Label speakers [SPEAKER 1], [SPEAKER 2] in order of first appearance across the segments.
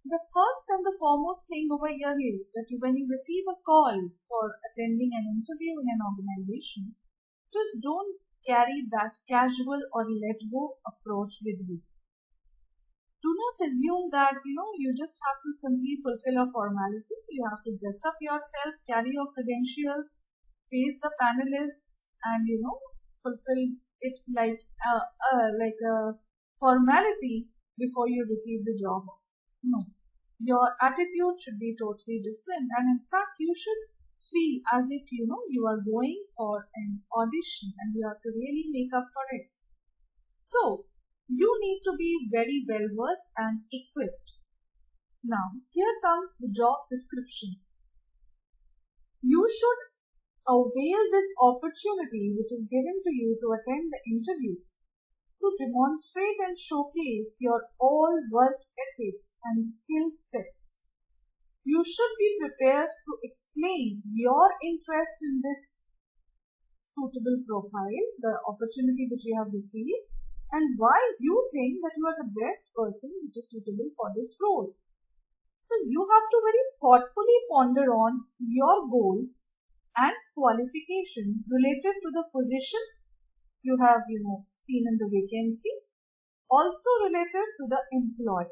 [SPEAKER 1] The first and the foremost thing over here is that when you receive a call for attending an interview in an organization, just don't carry that casual or let go approach with you. Do not assume that you just have to simply fulfill a formality. You have to dress up yourself, carry your credentials, face the panelists, and fulfill it like a formality before you receive the job. No, your attitude should be totally different, and in fact you should feel as if you are going for an audition and you have to really make up for it. So you need to be very well versed and equipped. Now here comes the job description. You should avail this opportunity which is given to you to attend the interview to demonstrate and showcase your all work ethics and skill sets. You should be prepared to explain your interest in this suitable profile, the opportunity which you have received, and why you think that you are the best person which is suitable for this role. So you have to very thoughtfully ponder on your goals and qualifications related to the position you have seen in the vacancy, also related to the employer.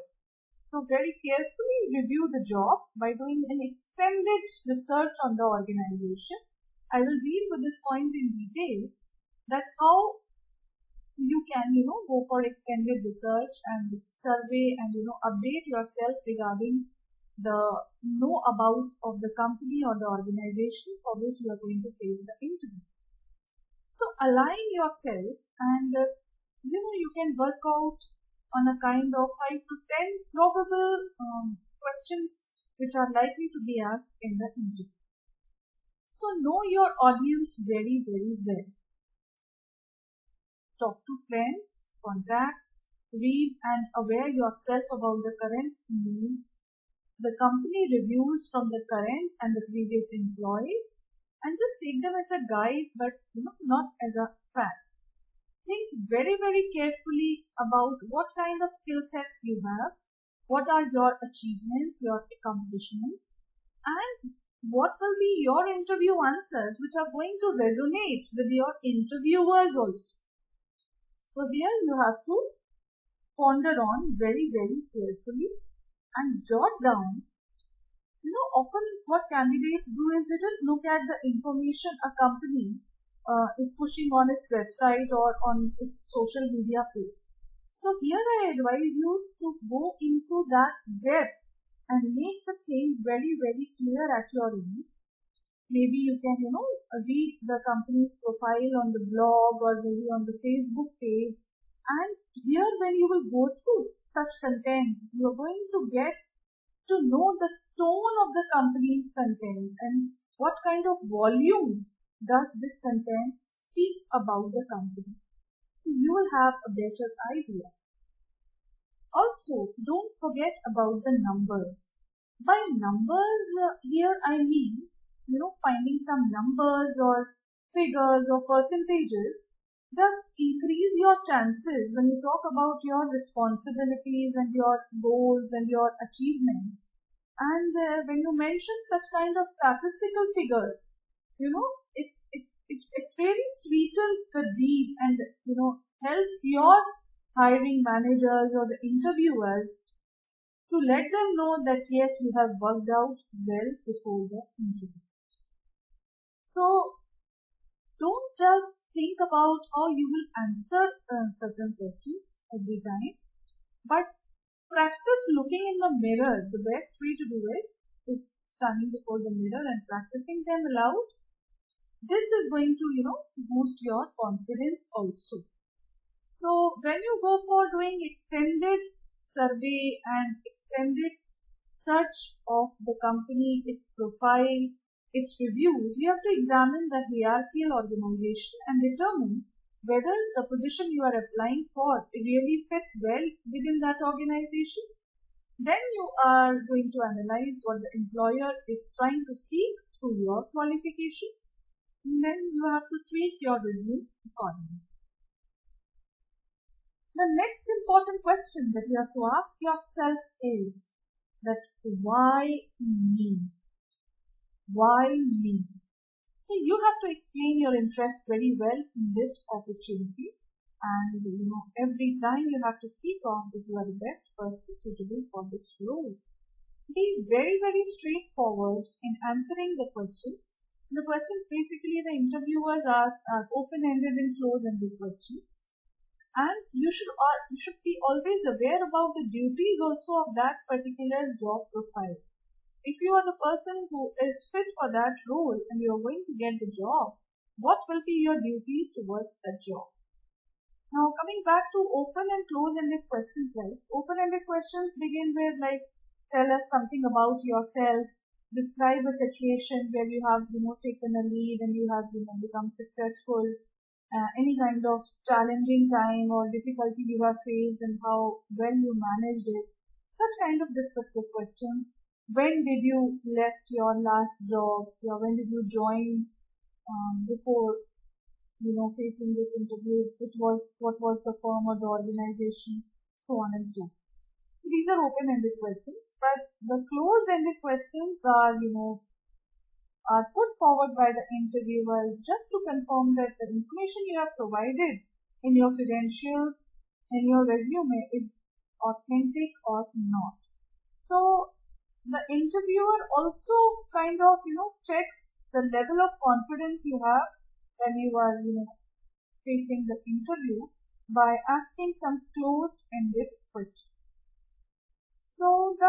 [SPEAKER 1] So very carefully review the job by doing an extended research on the organization. I will deal with this point in details, that how you can go for extended research and survey and update yourself regarding the know abouts of the company or the organization for which you are going to face the interview. So align yourself, and you can work out on a kind of 5 to 10 probable questions which are likely to be asked in the interview. So know your audience very, very well. Talk to friends, contacts, read and aware yourself about the current news, the company reviews from the current and the previous employees, and just take them as a guide, but not as a fact. Think very, very carefully about what kind of skill sets you have, what are your achievements, your accomplishments, and what will be your interview answers which are going to resonate with your interviewers also. So here you have to ponder on very, very carefully and jot down. Often what candidates do is they just look at the information a company is pushing on its website or on its social media page. So here I advise you to go into that depth and make the things very, very clear at your end. Maybe you can, read the company's profile on the blog or maybe on the Facebook page. And here when you will go through such contents, you are going to get to know the tone of the company's content and what kind of volume does this content speaks about the company. So you will have a better idea. Also, don't forget about the numbers. By numbers, here I mean, finding some numbers or figures or percentages just increase your chances when you talk about your responsibilities and your goals and your achievements. And when you mention such kind of statistical figures, it really sweetens the deed and helps your hiring managers or the interviewers to let them know that yes, you have worked out well before the interview. So don't just think about how you will answer certain questions every time, but practice looking in the mirror. The best way to do it is standing before the mirror and practicing them aloud. This is going to, boost your confidence also. So when you go for doing extended survey and extended search of the company, its profile, its reviews, you have to examine the hierarchical organization and determine whether the position you are applying for really fits well within that organization. Then you are going to analyze what the employer is trying to seek through your qualifications, and then you have to tweak your resume accordingly. The next important question that you have to ask yourself is that why me? Why me? So you have to explain your interest very well in this opportunity, and every time you have to speak of that you are the best person suitable for this role. Be very, very straightforward in answering the questions. The questions basically the interviewers ask are open-ended and close-ended questions. And you should be always aware about the duties also of that particular job profile. So if you are the person who is fit for that role and you are going to get the job, what will be your duties towards that job? Now coming back to open and close-ended questions, right? Open-ended questions begin with like tell us something about yourself, describe a situation where you have taken a lead and you have become successful, any kind of challenging time or difficulty you have faced and how well you managed it. Such kind of descriptive questions. When did you left your last job? When did you join before facing this interview? What was the firm or the organization? So on and so. So these are open-ended questions, but the closed-ended questions are put forward by the interviewer just to confirm that the information you have provided in your credentials and your resume is authentic or not. So the interviewer also kind of checks the level of confidence you have when you are facing the interview by asking some closed-ended questions. So the